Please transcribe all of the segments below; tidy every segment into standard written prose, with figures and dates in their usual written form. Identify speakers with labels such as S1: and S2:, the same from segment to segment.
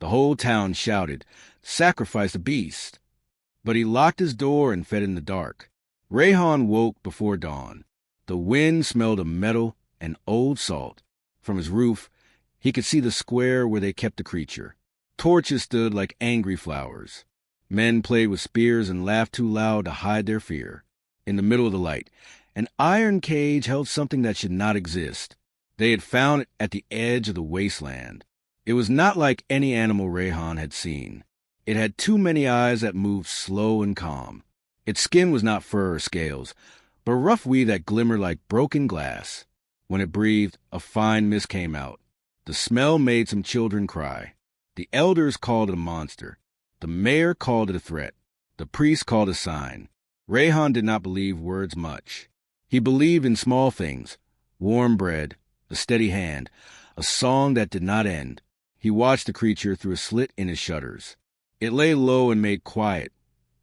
S1: The whole town shouted, "Sacrifice the beast!" But he locked his door and fed in the dark. Rayhan woke before dawn. The wind smelled of metal and old salt. From his roof, he could see the square where they kept the creature. Torches stood like angry flowers. Men played with spears and laughed too loud to hide their fear. In the middle of the light, an iron cage held something that should not exist. They had found it at the edge of the wasteland. It was not like any animal Rayhan had seen. It had too many eyes that moved slow and calm. Its skin was not fur or scales, but rough weave that glimmered like broken glass. When it breathed, a fine mist came out. The smell made some children cry. The elders called it a monster. The mayor called it a threat. The priest called it a sign. Rayhan did not believe words much. He believed in small things: warm bread, a steady hand, a song that did not end. He watched the creature through a slit in his shutters. It lay low and made quiet,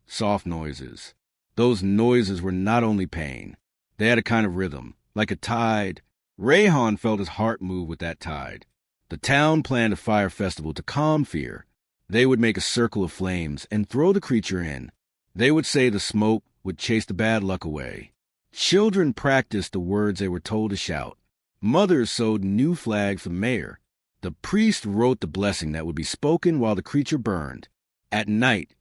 S1: soft noises. Those noises were not only pain. They had a kind of rhythm, like a tide. Rayhan felt his heart move with that tide. The town planned a fire festival to calm fear. They would make a circle of flames and throw the creature in. They would say the smoke would chase the bad luck away. Children practiced the words they were told to shout. Mothers sewed new flags for the mayor. The priest wrote the blessing that would be spoken while the creature burned. At night,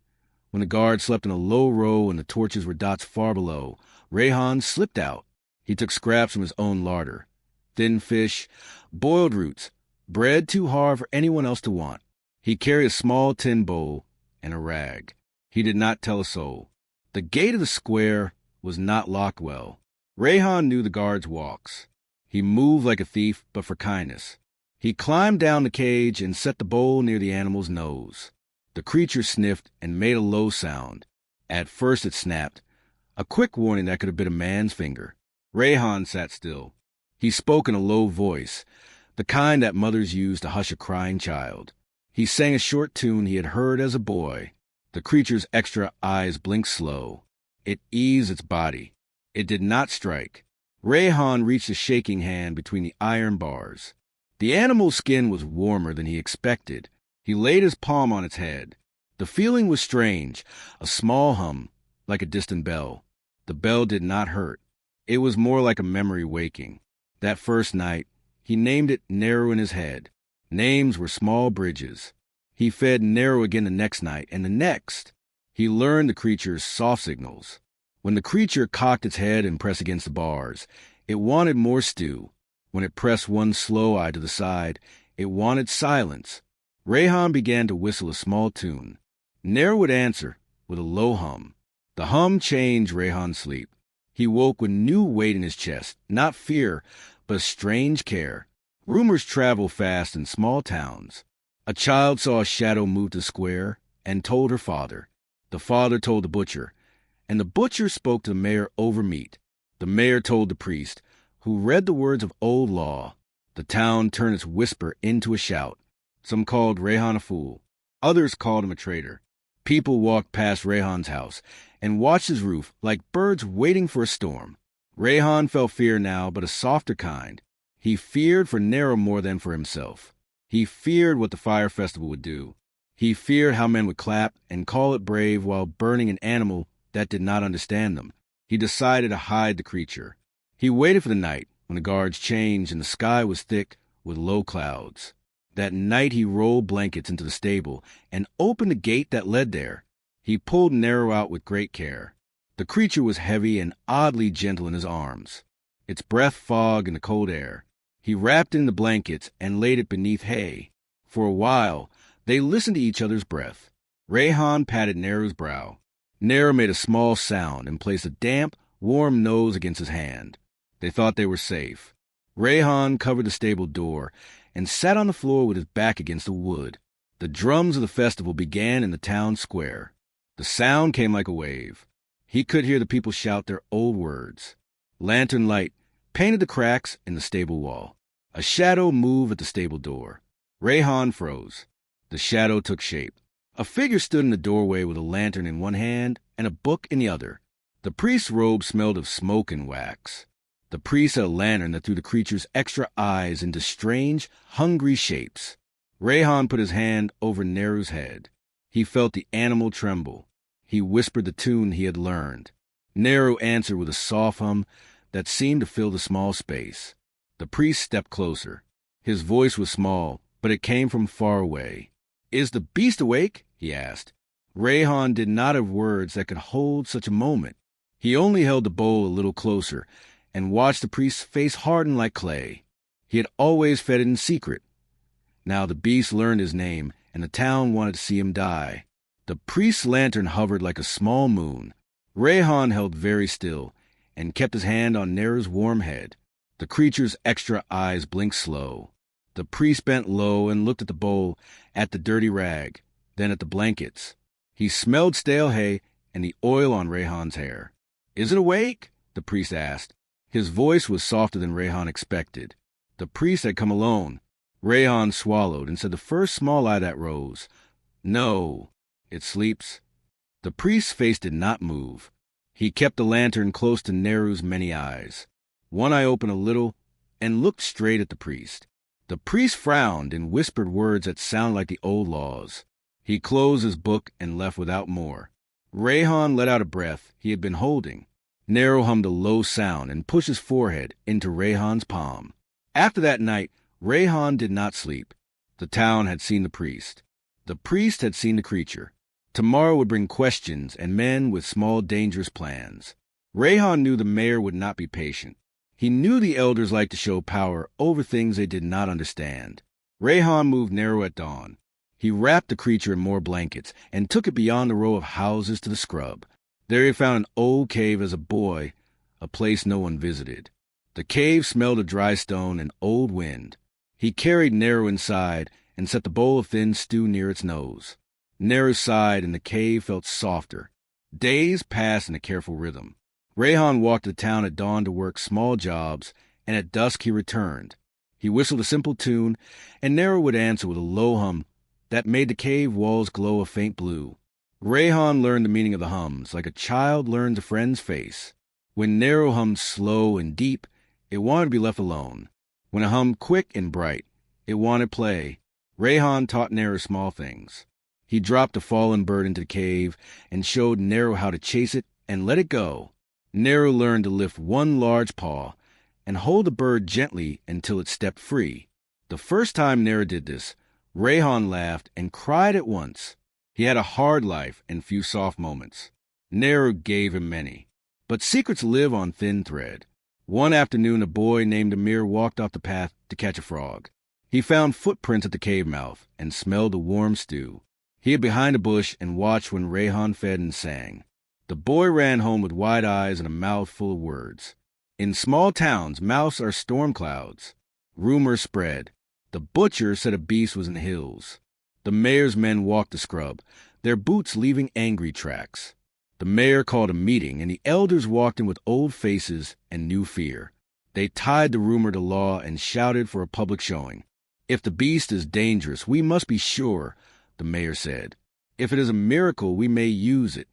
S1: when the guards slept in a low row and the torches were dots far below, Rayhan slipped out. He took scraps from his own larder: thin fish, boiled roots, bread too hard for anyone else to want. He carried a small tin bowl and a rag. He did not tell a soul. The gate of the square was not locked well. Rayhan knew the guards' walks. He moved like a thief, but for kindness. He climbed down the cage and set the bowl near the animal's nose. The creature sniffed and made a low sound. At first it snapped, a quick warning that could have been a man's finger. Rayhan sat still. He spoke in a low voice, the kind that mothers use to hush a crying child. He sang a short tune he had heard as a boy. The creature's extra eyes blinked slow. It eased its body. It did not strike. Rayhan reached a shaking hand between the iron bars. The animal's skin was warmer than he expected. He laid his palm on its head. The feeling was strange, a small hum, like a distant bell. The bell did not hurt. It was more like a memory waking. That first night, he named it Narrow in his head. Names were small bridges. He fed Narrow again the next night, and the next. He learned the creature's soft signals. When the creature cocked its head and pressed against the bars, it wanted more stew. When it pressed one slow eye to the side, it wanted silence. Rayhan began to whistle a small tune. Narrow would answer with a low hum. The hum changed Rayhan's sleep. He woke with new weight in his chest, not fear, but a strange care. Rumors travel fast in small towns. A child saw a shadow move to the square and told her father. The father told the butcher, and the butcher spoke to the mayor over meat. The mayor told the priest, who read the words of old law. The town turned its whisper into a shout. Some called Rayhan a fool. Others called him a traitor. People walked past Rayhan's house and watched his roof like birds waiting for a storm. Rayhan felt fear now, but a softer kind. He feared for Narrow more than for himself. He feared what the fire festival would do. He feared how men would clap and call it brave while burning an animal that did not understand them. He decided to hide the creature. He waited for the night when the guards changed and the sky was thick with low clouds. That night he rolled blankets into the stable and opened the gate that led there. He pulled Narrow out with great care. The creature was heavy and oddly gentle in his arms. Its breath fogged in the cold air. He wrapped it in the blankets and laid it beneath hay. For a while, they listened to each other's breath. Rayhan patted Narrow's brow. Narrow made a small sound and placed a damp, warm nose against his hand. They thought they were safe. Rayhan covered the stable door and sat on the floor with his back against the wood. The drums of the festival began in the town square. The sound came like a wave. He could hear the people shout their old words. Lantern light painted the cracks in the stable wall. A shadow moved at the stable door. Rayhan froze. The shadow took shape. A figure stood in the doorway with a lantern in one hand and a book in the other. The priest's robe smelled of smoke and wax. The priest had a lantern that threw the creature's extra eyes into strange, hungry shapes. Rayhan put his hand over Neru's head. He felt the animal tremble. He whispered the tune he had learned. Neru answered with a soft hum that seemed to fill the small space. The priest stepped closer. His voice was small, but it came from far away. "Is the beast awake?" he asked. Rayhan did not have words that could hold such a moment. He only held the bowl a little closer and watched the priest's face harden like clay. He had always fed it in secret. Now the beast learned his name, and the town wanted to see him die. The priest's lantern hovered like a small moon. Rayhan held very still and kept his hand on Neru's warm head. The creature's extra eyes blinked slow. The priest bent low and looked at the bowl, at the dirty rag, then at the blankets. He smelled stale hay and the oil on Rayhan's hair. "Is it awake?" the priest asked. His voice was softer than Rayhan expected. The priest had come alone. Rayhan swallowed and said the first small eye that rose, "No, it sleeps." The priest's face did not move. He kept the lantern close to Neru's many eyes. One eye opened a little and looked straight at the priest. The priest frowned and whispered words that sounded like the old laws. He closed his book and left without more. Rayhan let out a breath he had been holding. Neru hummed a low sound and pushed his forehead into Rayhan's palm. After that night, Rayhan did not sleep. The town had seen the priest. The priest had seen the creature. Tomorrow would bring questions and men with small, dangerous plans. Rayhan knew the mayor would not be patient. He knew the elders liked to show power over things they did not understand. Rayhan moved Neru at dawn. He wrapped the creature in more blankets and took it beyond the row of houses to the scrub. There he found an old cave as a boy, a place no one visited. The cave smelled of dry stone and old wind. He carried Neru inside and set the bowl of thin stew near its nose. Neru sighed and the cave felt softer. Days passed in a careful rhythm. Rayhan walked to the town at dawn to work small jobs, and at dusk he returned. He whistled a simple tune, and Neru would answer with a low hum that made the cave walls glow a faint blue. Rayhan learned the meaning of the hums, like a child learns a friend's face. When Neru hummed slow and deep, it wanted to be left alone. When it hummed quick and bright, it wanted play. Rayhan taught Neru small things. He dropped a fallen bird into the cave and showed Neru how to chase it and let it go. Neru learned to lift one large paw and hold the bird gently until it stepped free. The first time Neru did this, Rayhan laughed and cried at once. He had a hard life and few soft moments. Neru gave him many. But secrets live on thin thread. One afternoon, a boy named Amir walked off the path to catch a frog. He found footprints at the cave mouth and smelled the warm stew. He hid behind a bush and watched when Rayhan fed and sang. The boy ran home with wide eyes and a mouth full of words. In small towns, mouths are storm clouds. Rumors spread. The butcher said a beast was in the hills. The mayor's men walked the scrub, their boots leaving angry tracks. The mayor called a meeting, and the elders walked in with old faces and new fear. They tied the rumor to law and shouted for a public showing. "If the beast is dangerous, we must be sure," the mayor said. "If it is a miracle, we may use it."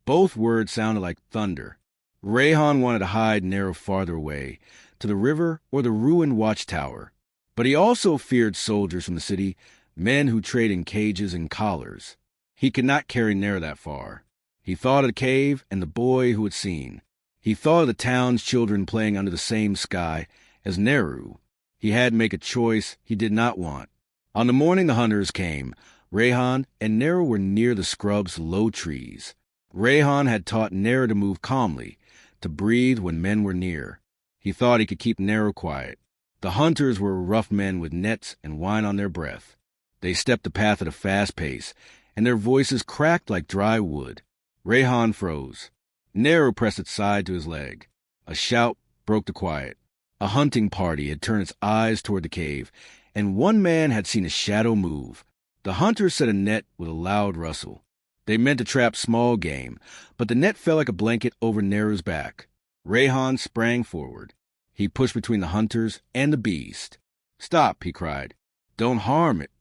S1: Both words sounded like thunder. Rayhan wanted to hide Neru farther away, to the river or the ruined watchtower. But he also feared soldiers from the city, men who trade in cages and collars. He could not carry Neru that far. He thought of the cave and the boy who had seen. He thought of the town's children playing under the same sky as Neru. He had to make a choice he did not want. On the morning the hunters came, Rayhan and Neru were near the scrub's low trees. Rayhan had taught Neru to move calmly, to breathe when men were near. He thought he could keep Neru quiet. The hunters were rough men with nets and wine on their breath. They stepped the path at a fast pace, and their voices cracked like dry wood. Rayhan froze. Neru pressed its side to his leg. A shout broke the quiet. A hunting party had turned its eyes toward the cave, and one man had seen a shadow move. The hunters set a net with a loud rustle. They meant to trap small game, but the net fell like a blanket over Neru's back. Rayhan sprang forward. He pushed between the hunters and the beast. "Stop," he cried. "Don't harm it."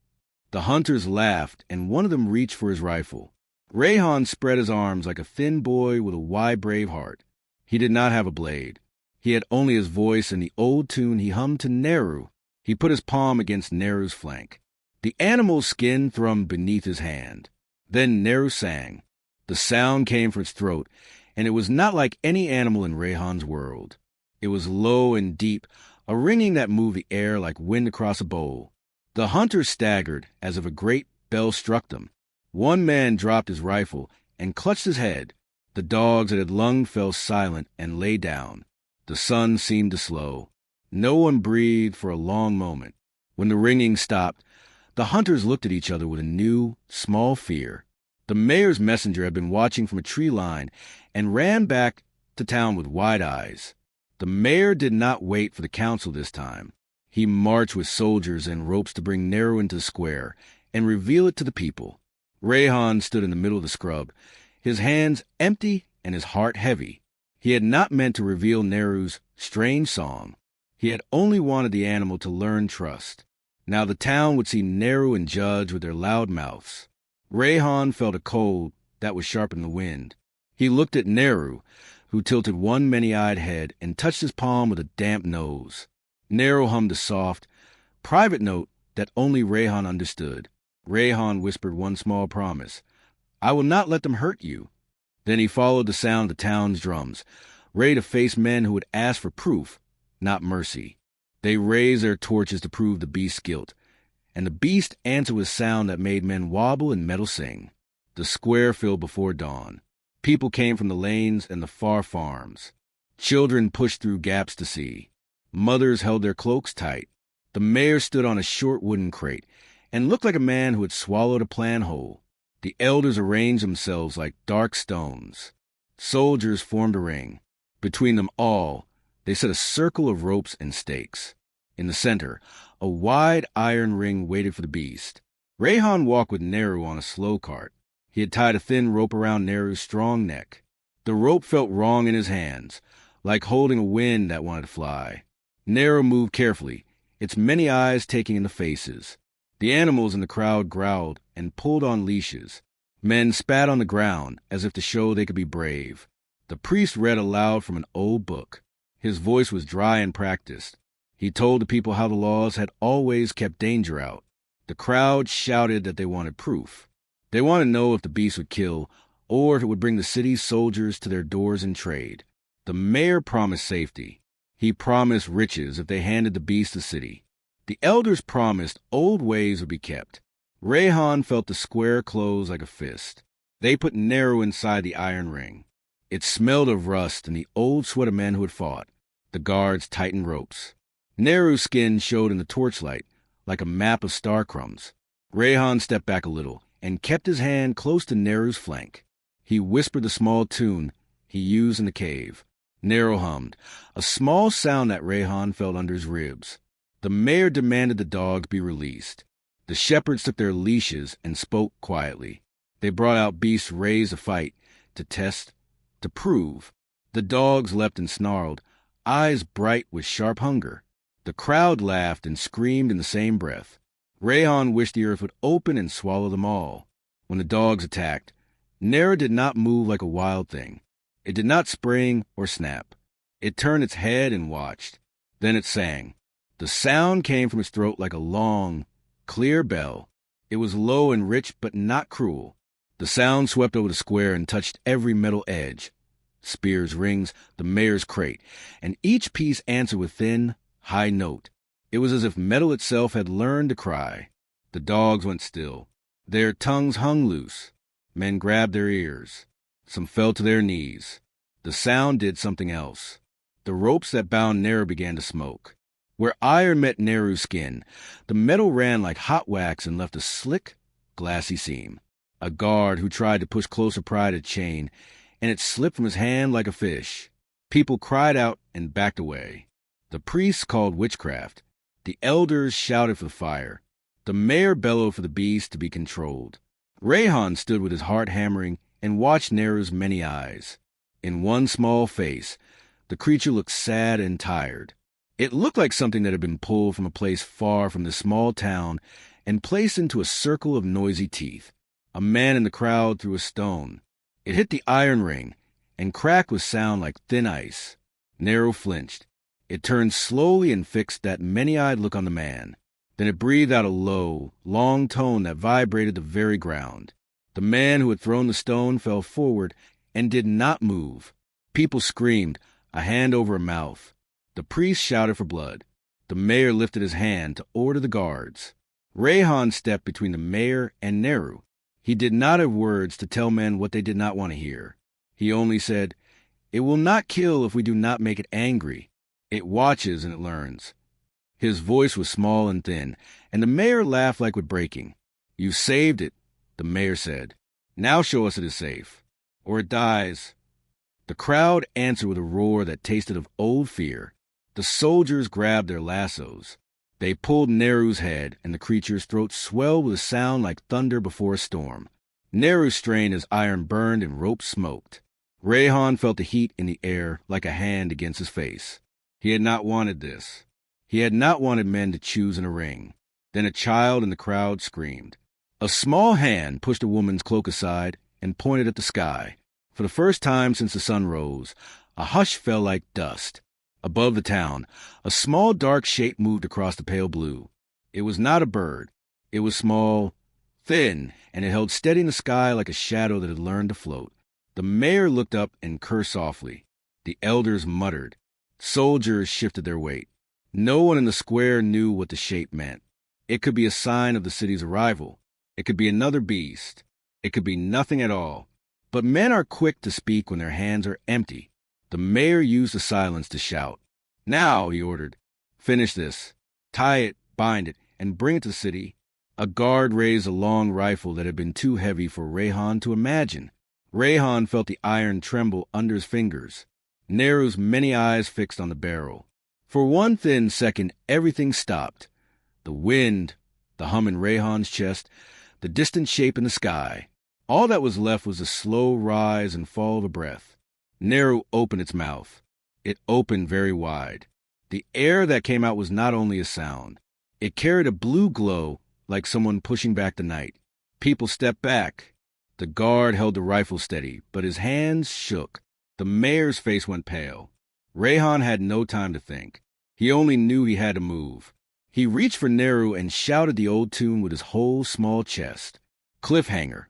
S1: The hunters laughed, and one of them reached for his rifle. Rayhan spread his arms like a thin boy with a wide, brave heart. He did not have a blade. He had only his voice and the old tune he hummed to Neru. He put his palm against Neru's flank. The animal's skin thrummed beneath his hand. Then Neru sang. The sound came from its throat, and it was not like any animal in Rayhan's world. It was low and deep, a ringing that moved the air like wind across a bowl. The hunters staggered as if a great bell struck them. One man dropped his rifle and clutched his head. The dogs that had lunged fell silent and lay down. The sun seemed to slow. No one breathed for a long moment. When the ringing stopped, the hunters looked at each other with a new, small fear. The mayor's messenger had been watching from a tree line and ran back to town with wide eyes. The mayor did not wait for the council this time. He marched with soldiers and ropes to bring Neru into the square and reveal it to the people. Rayhan stood in the middle of the scrub, his hands empty and his heart heavy. He had not meant to reveal Neru's strange song. He had only wanted the animal to learn trust. Now the town would see Neru and Judge with their loud mouths. Rayhan felt a cold that was sharp in the wind. He looked at Neru, who tilted one many-eyed head and touched his palm with a damp nose. Neru hummed a soft, private note that only Rayhan understood. Rayhan whispered one small promise. "I will not let them hurt you." Then he followed the sound of the town's drums, ready to face men who would ask for proof, not mercy. They raised their torches to prove the beast's guilt, and the beast answered with sound that made men wobble and metal sing. The square filled before dawn. People came from the lanes and the far farms. Children pushed through gaps to see. Mothers held their cloaks tight. The mayor stood on a short wooden crate and looked like a man who had swallowed a plan whole. The elders arranged themselves like dark stones. Soldiers formed a ring. Between them all, they set a circle of ropes and stakes. In the center, a wide iron ring waited for the beast. Rayhan walked with Neru on a slow cart. He had tied a thin rope around Neru's strong neck. The rope felt wrong in his hands, like holding a wind that wanted to fly. Neru moved carefully, its many eyes taking in the faces. The animals in the crowd growled and pulled on leashes. Men spat on the ground as if to show they could be brave. The priest read aloud from an old book. His voice was dry and practiced. He told the people how the laws had always kept danger out. The crowd shouted that they wanted proof. They wanted to know if the beast would kill or if it would bring the city's soldiers to their doors in trade. The mayor promised safety. He promised riches if they handed the beast the city. The elders promised old ways would be kept. Rayhan felt the square close like a fist. They put Neru inside the iron ring. It smelled of rust and the old sweat of men who had fought. The guards tightened ropes. Neru's skin showed in the torchlight like a map of star crumbs. Rayhan stepped back a little and kept his hand close to Neru's flank. He whispered the small tune he used in the cave. Neru hummed, a small sound that Rayhan felt under his ribs. The mayor demanded the dogs be released. The shepherds took their leashes and spoke quietly. They brought out beasts raised to fight, to test, to prove. The dogs leapt and snarled, eyes bright with sharp hunger. The crowd laughed and screamed in the same breath. Rayhan wished the earth would open and swallow them all. When the dogs attacked, Neru did not move like a wild thing. It did not spring or snap. It turned its head and watched. Then it sang. The sound came from its throat like a long, clear bell. It was low and rich, but not cruel. The sound swept over the square and touched every metal edge. Spears, rings, the mayor's crate, and each piece answered with thin, high note. It was as if metal itself had learned to cry. The dogs went still. Their tongues hung loose. Men grabbed their ears. Some fell to their knees. The sound did something else. The ropes that bound Neru began to smoke. Where iron met Neru's skin, the metal ran like hot wax and left a slick, glassy seam. A guard who tried to push closer pried a chain, and it slipped from his hand like a fish. People cried out and backed away. The priests called witchcraft. The elders shouted for the fire. The mayor bellowed for the beast to be controlled. Rayhan stood with his heart hammering and watched Neru's many eyes. In one small face, the creature looked sad and tired. It looked like something that had been pulled from a place far from the small town and placed into a circle of noisy teeth. A man in the crowd threw a stone. It hit the iron ring and cracked with sound like thin ice. Neru flinched. It turned slowly and fixed that many-eyed look on the man. Then it breathed out a low, long tone that vibrated the very ground. The man who had thrown the stone fell forward and did not move. People screamed, a hand over a mouth. The priest shouted for blood. The mayor lifted his hand to order the guards. Rayhan stepped between the mayor and Nehru. He did not have words to tell men what they did not want to hear. He only said, "It will not kill if we do not make it angry. It watches and it learns." His voice was small and thin, and the mayor laughed like with breaking. "You saved it," the mayor said. "Now show us it is safe, or it dies." The crowd answered with a roar that tasted of old fear. The soldiers grabbed their lassos. They pulled Nehru's head, and the creature's throat swelled with a sound like thunder before a storm. Nehru strained as iron burned and rope smoked. Rayhan felt the heat in the air like a hand against his face. He had not wanted this. He had not wanted men to choose in a ring. Then a child in the crowd screamed. A small hand pushed a woman's cloak aside and pointed at the sky. For the first time since the sun rose, a hush fell like dust. Above the town, a small dark shape moved across the pale blue. It was not a bird. It was small, thin, and it held steady in the sky like a shadow that had learned to float. The mayor looked up and cursed softly. The elders muttered. Soldiers shifted their weight. No one in the square knew what the shape meant. It could be a sign of the city's arrival. It could be another beast. It could be nothing at all. But men are quick to speak when their hands are empty. The mayor used the silence to shout. "Now," he ordered. "Finish this. Tie it, bind it, and bring it to the city." A guard raised a long rifle that had been too heavy for Rayhan to imagine. Rayhan felt the iron tremble under his fingers. Nehru's many eyes fixed on the barrel. For one thin second, everything stopped. The wind, the hum in Rayhan's chest, the distant shape in the sky. All that was left was a slow rise and fall of a breath. Nehru opened its mouth. It opened very wide. The air that came out was not only a sound. It carried a blue glow like someone pushing back the night. People stepped back. The guard held the rifle steady, but his hands shook. The mayor's face went pale. Rayhan had no time to think. He only knew he had to move. He reached for Nehru and shouted the old tune with his whole small chest. Cliffhanger.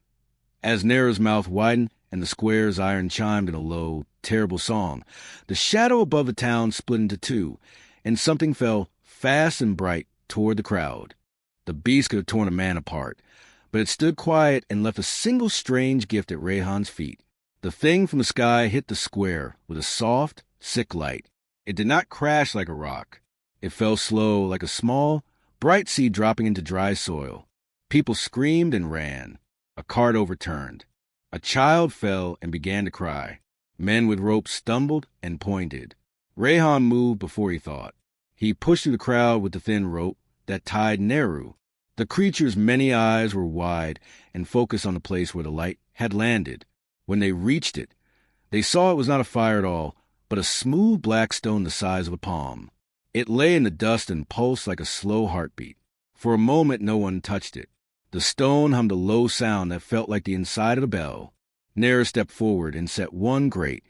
S1: As Nehru's mouth widened and the square's iron chimed in a low, terrible song, the shadow above the town split into two, and something fell fast and bright toward the crowd. The beast could have torn a man apart, but it stood quiet and left a single strange gift at Rayhan's feet. The thing from the sky hit the square with a soft, sick light. It did not crash like a rock. It fell slow like a small, bright seed dropping into dry soil. People screamed and ran. A cart overturned. A child fell and began to cry. Men with ropes stumbled and pointed. Rayhan moved before he thought. He pushed through the crowd with the thin rope that tied Nehru. The creature's many eyes were wide and focused on the place where the light had landed. When they reached it, they saw it was not a fire at all, but a smooth black stone the size of a palm. It lay in the dust and pulsed like a slow heartbeat. For a moment no one touched it. The stone hummed a low sound that felt like the inside of a bell. Nehru stepped forward and set one great,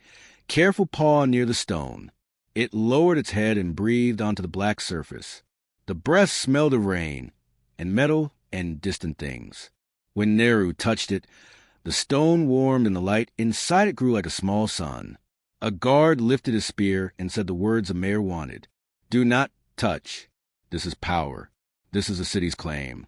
S1: careful paw near the stone. It lowered its head and breathed onto the black surface. The breath smelled of rain, and metal, and distant things. When Nehru touched it, the stone warmed in the light. Inside it grew like a small sun. A guard lifted his spear and said the words the mayor wanted. "Do not touch. This is power. This is the city's claim."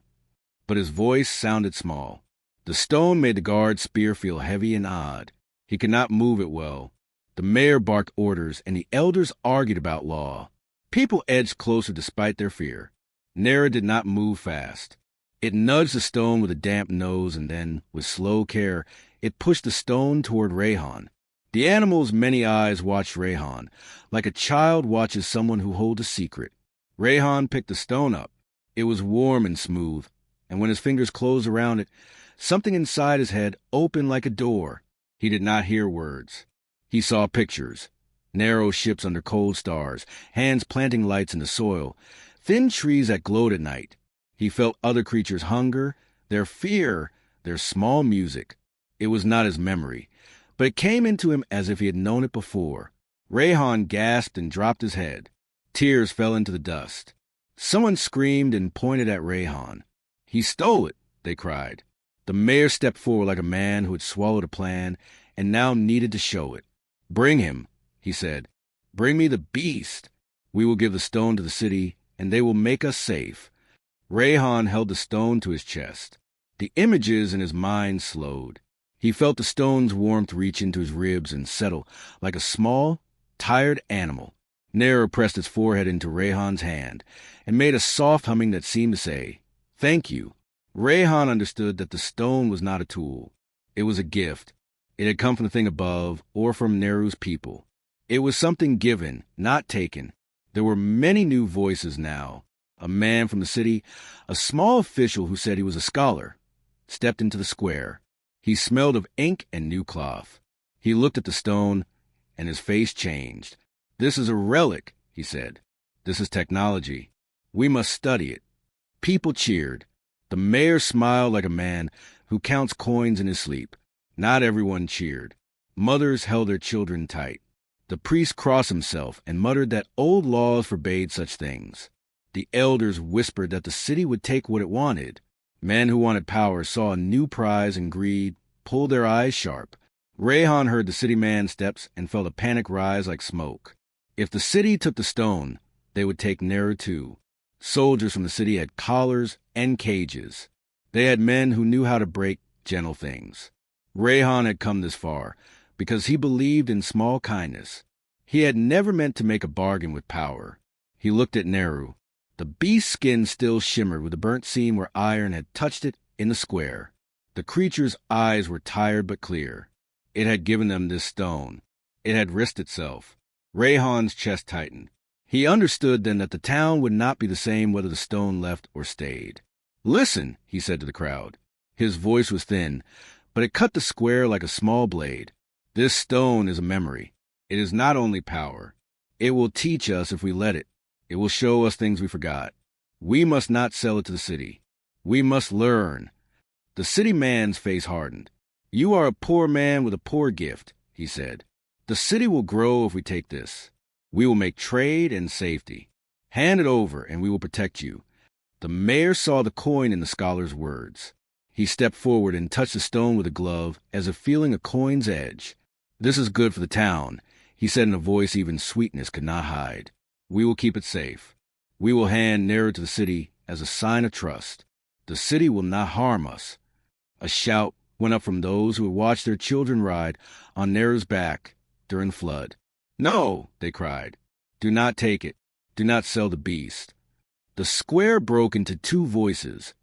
S1: But his voice sounded small. The stone made the guard's spear feel heavy and odd. He could not move it well. The mayor barked orders, and the elders argued about law. People edged closer despite their fear. Nehru did not move fast. It nudged the stone with a damp nose, and then, with slow care, it pushed the stone toward Rayhan. The animal's many eyes watched Rayhan, like a child watches someone who holds a secret. Rayhan picked the stone up. It was warm and smooth, and when his fingers closed around it, something inside his head opened like a door. He did not hear words. He saw pictures. Narrow ships under cold stars, hands planting lights in the soil, thin trees that glowed at night. He felt other creatures' hunger, their fear, their small music. It was not his memory, but it came into him as if he had known it before. Rayhan gasped and dropped his head. Tears fell into the dust. Someone screamed and pointed at Rayhan. "He stole it," they cried. The mayor stepped forward like a man who had swallowed a plan and now needed to show it. "Bring him," he said. "Bring me the beast. We will give the stone to the city, and they will make us safe." Rayhan held the stone to his chest. The images in his mind slowed. He felt the stone's warmth reach into his ribs and settle like a small, tired animal. Nero pressed his forehead into Rayhan's hand and made a soft humming that seemed to say, "Thank you." Rayhan understood that the stone was not a tool. It was a gift. It had come from the thing above or from Neru's people. It was something given, not taken. There were many new voices now. A man from the city, a small official who said he was a scholar, stepped into the square. He smelled of ink and new cloth. He looked at the stone, and his face changed. "This is a relic," he said. "This is technology. We must study it." People cheered. The mayor smiled like a man who counts coins in his sleep. Not everyone cheered. Mothers held their children tight. The priest crossed himself and muttered that old laws forbade such things. The elders whispered that the city would take what it wanted. Men who wanted power saw a new prize and greed pulled their eyes sharp. Rayhan heard the city man's steps and felt a panic rise like smoke. If the city took the stone, they would take Neru too. Soldiers from the city had collars and cages. They had men who knew how to break gentle things. Rayhan had come this far because he believed in small kindness. He had never meant to make a bargain with power. He looked at Neru. The beast's skin still shimmered with the burnt seam where iron had touched it in the square. The creature's eyes were tired but clear. It had given them this stone. It had risked itself. Rayhan's chest tightened. He understood then that the town would not be the same whether the stone left or stayed. "Listen," he said to the crowd. His voice was thin, but it cut the square like a small blade. "This stone is a memory. It is not only power. It will teach us if we let it. It will show us things we forgot. We must not sell it to the city. We must learn." The city man's face hardened. "You are a poor man with a poor gift," he said. "The city will grow if we take this. We will make trade and safety. Hand it over, and we will protect you." The mayor saw the coin in the scholar's words. He stepped forward and touched the stone with a glove, as if feeling a coin's edge. "This is good for the town," he said in a voice even sweetness could not hide. "We will keep it safe. We will hand Neru to the city as a sign of trust. The city will not harm us." A shout went up from those who had watched their children ride on Neru's back during flood. "No," they cried. "Do not take it. Do not sell the beast." The square broke into two voices,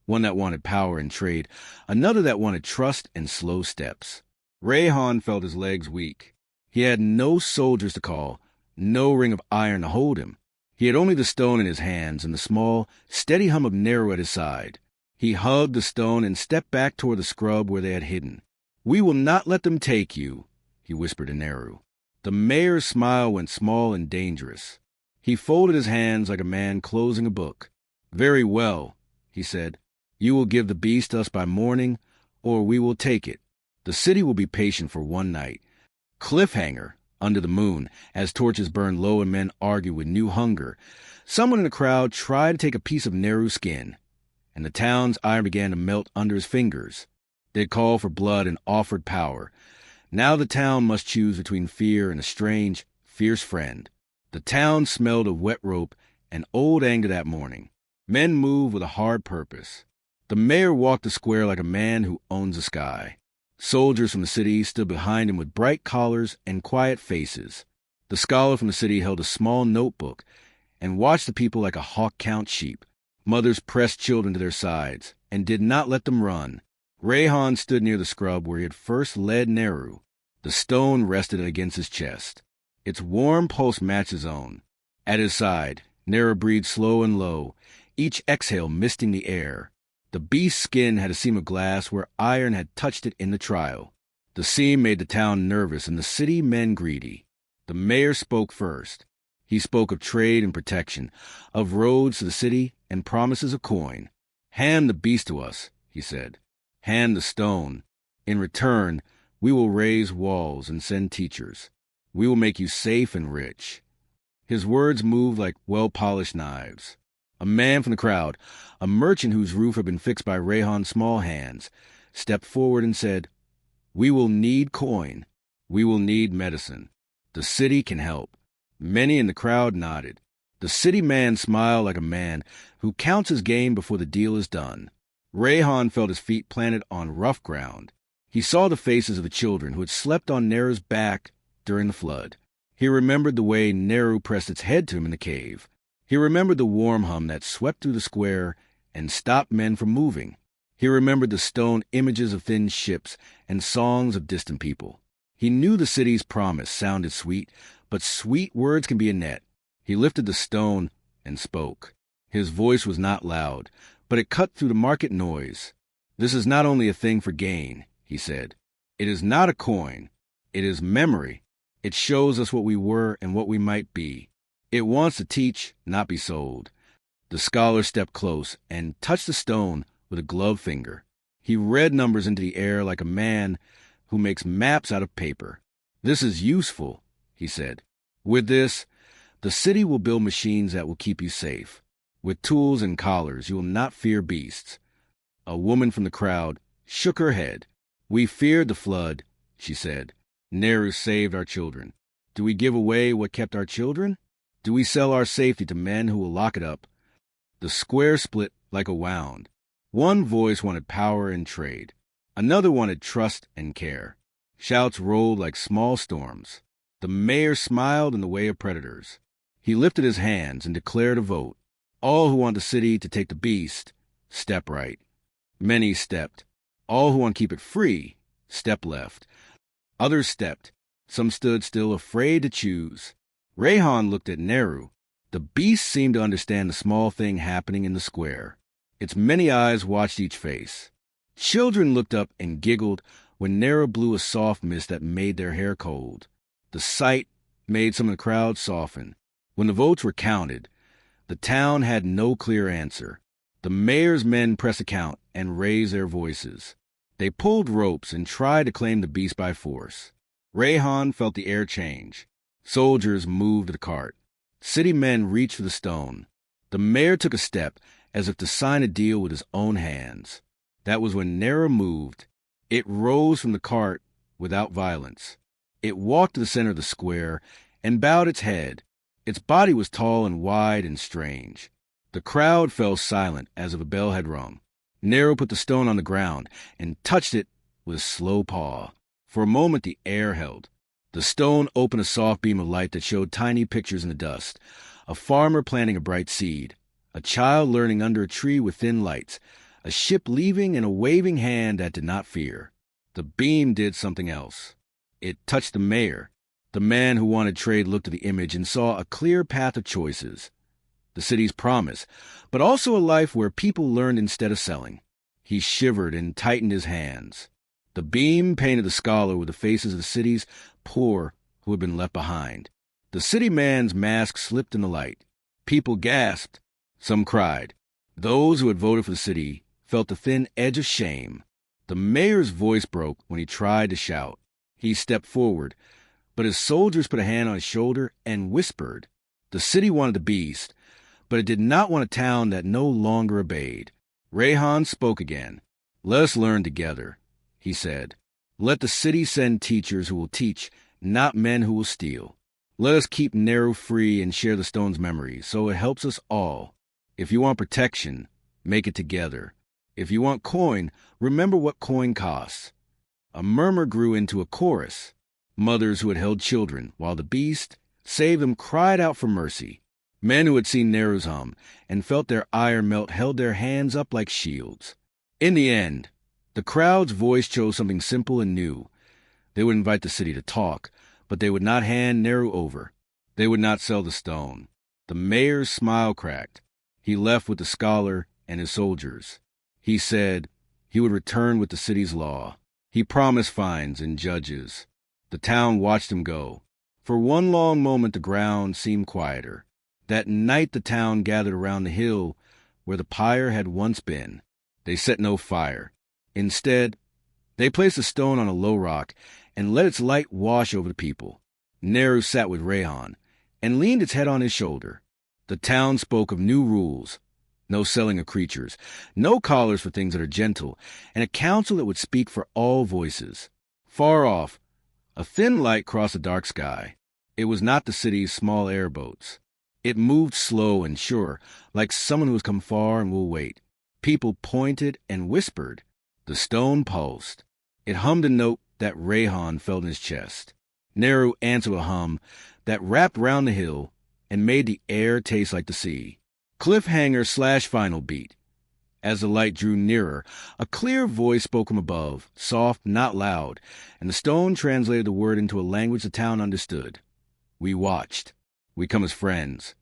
S1: one that wanted power and trade, another that wanted trust and slow steps. Rayhan felt his legs weak. He had no soldiers to call, no ring of iron to hold him. He had only the stone in his hands and the small, steady hum of Neru at his side. He hugged the stone and stepped back toward the scrub where they had hidden. "We will not let them take you," he whispered to Neru. The mayor's smile went small and dangerous. He folded his hands like a man closing a book. "Very well," he said. "You will give the beast us by morning, or we will take it. The city will be patient for one night." Cliffhanger, under the moon, as torches burned low and men argued with new hunger. Someone in the crowd tried to take a piece of Neru's skin, and the town's iron began to melt under his fingers. They had called for blood and offered power. Now the town must choose between fear and a strange, fierce friend. The town smelled of wet rope and old anger that morning. Men moved with a hard purpose. The mayor walked the square like a man who owns the sky. Soldiers from the city stood behind him with bright collars and quiet faces. The scholar from the city held a small notebook and watched the people like a hawk count sheep. Mothers pressed children to their sides and did not let them run. Rayhan stood near the scrub where he had first led Neru. The stone rested against his chest. Its warm pulse matched his own. At his side, Neru breathed slow and low, each exhale misting the air. The beast's skin had a seam of glass where iron had touched it in the trial. The seam made the town nervous and the city men greedy. The mayor spoke first. He spoke of trade and protection, of roads to the city and promises of coin. "Hand the beast to us," he said. "Hand the stone. In return, we will raise walls and send teachers. We will make you safe and rich." His words moved like well-polished knives. A man from the crowd, a merchant whose roof had been fixed by Rayhan's small hands, stepped forward and said, "We will need coin. We will need medicine. The city can help." Many in the crowd nodded. The city man smiled like a man who counts his game before the deal is done. Rayhan felt his feet planted on rough ground. He saw the faces of the children who had slept on Neru's back during the flood. He remembered the way Neru pressed its head to him in the cave. He remembered the warm hum that swept through the square and stopped men from moving. He remembered the stone images of thin ships and songs of distant people. He knew the city's promise sounded sweet, but sweet words can be a net. He lifted the stone and spoke. His voice was not loud, but it cut through the market noise. "This is not only a thing for gain," he said. "It is not a coin. It is memory. It shows us what we were and what we might be. It wants to teach, not be sold." The scholar stepped close and touched the stone with a gloved finger. He read numbers into the air like a man who makes maps out of paper. "This is useful," he said. "With this, the city will build machines that will keep you safe. With tools and collars, you will not fear beasts." A woman from the crowd shook her head. "We feared the flood," she said. "Neru saved our children. Do we give away what kept our children? Do we sell our safety to men who will lock it up?" The square split like a wound. One voice wanted power and trade. Another wanted trust and care. Shouts rolled like small storms. The mayor smiled in the way of predators. He lifted his hands and declared a vote. All who want the city to take the beast, step right. Many stepped. All who want to keep it free, step left. Others stepped. Some stood still, afraid to choose. Rayhan looked at Neru. The beast seemed to understand the small thing happening in the square. Its many eyes watched each face. Children looked up and giggled when Neru blew a soft mist that made their hair cold. The sight made some of the crowd soften. When the votes were counted, the town had no clear answer. The mayor's men pressed a count and raised their voices. They pulled ropes and tried to claim the beast by force. Rayhan felt the air change. Soldiers moved the cart. City men reached for the stone. The mayor took a step as if to sign a deal with his own hands. That was when Neru moved. It rose from the cart without violence. It walked to the center of the square and bowed its head. Its body was tall and wide and strange. The crowd fell silent as if a bell had rung. Neru put the stone on the ground and touched it with a slow paw. For a moment the air held. The stone opened a soft beam of light that showed tiny pictures in the dust. A farmer planting a bright seed. A child learning under a tree with thin lights. A ship leaving and a waving hand that did not fear. The beam did something else. It touched the mayor. The man who wanted trade looked at the image and saw a clear path of choices. The city's promise, but also a life where people learned instead of selling. He shivered and tightened his hands. The beam painted the scholar with the faces of the city's poor who had been left behind. The city man's mask slipped in the light. People gasped. Some cried. Those who had voted for the city felt the thin edge of shame. The mayor's voice broke when he tried to shout. He stepped forward, but his soldiers put a hand on his shoulder and whispered. The city wanted the beast, but it did not want a town that no longer obeyed. Rayhan spoke again. "Let us learn together," he said. "Let the city send teachers who will teach, not men who will steal. Let us keep Neru free and share the stone's memory, so it helps us all. If you want protection, make it together. If you want coin, remember what coin costs." A murmur grew into a chorus. Mothers who had held children, while the beast saved them, cried out for mercy. Men who had seen Neru's hum and felt their ire melt held their hands up like shields. In the end, the crowd's voice chose something simple and new. They would invite the city to talk, but they would not hand Neru over. They would not sell the stone. The mayor's smile cracked. He left with the scholar and his soldiers. He said he would return with the city's law. He promised fines and judges. The town watched him go. For one long moment the ground seemed quieter. That night the town gathered around the hill where the pyre had once been. They set no fire. Instead, they placed a stone on a low rock and let its light wash over the people. Neru sat with Rayhan and leaned its head on his shoulder. The town spoke of new rules, No selling of creatures, no collars for things that are gentle, and a council that would speak for all voices. Far off, a thin light crossed the dark sky. It was not the city's small airboats. It moved slow and sure, like someone who has come far and will wait. People pointed and whispered. The stone pulsed. It hummed a note that Rayhan felt in his chest. Neru answered a hum that wrapped round the hill and made the air taste like the sea. Cliffhanger/final beat. As the light drew nearer, a clear voice spoke from above, soft, not loud, and the stone translated the word into a language the town understood. We watched. We come as friends.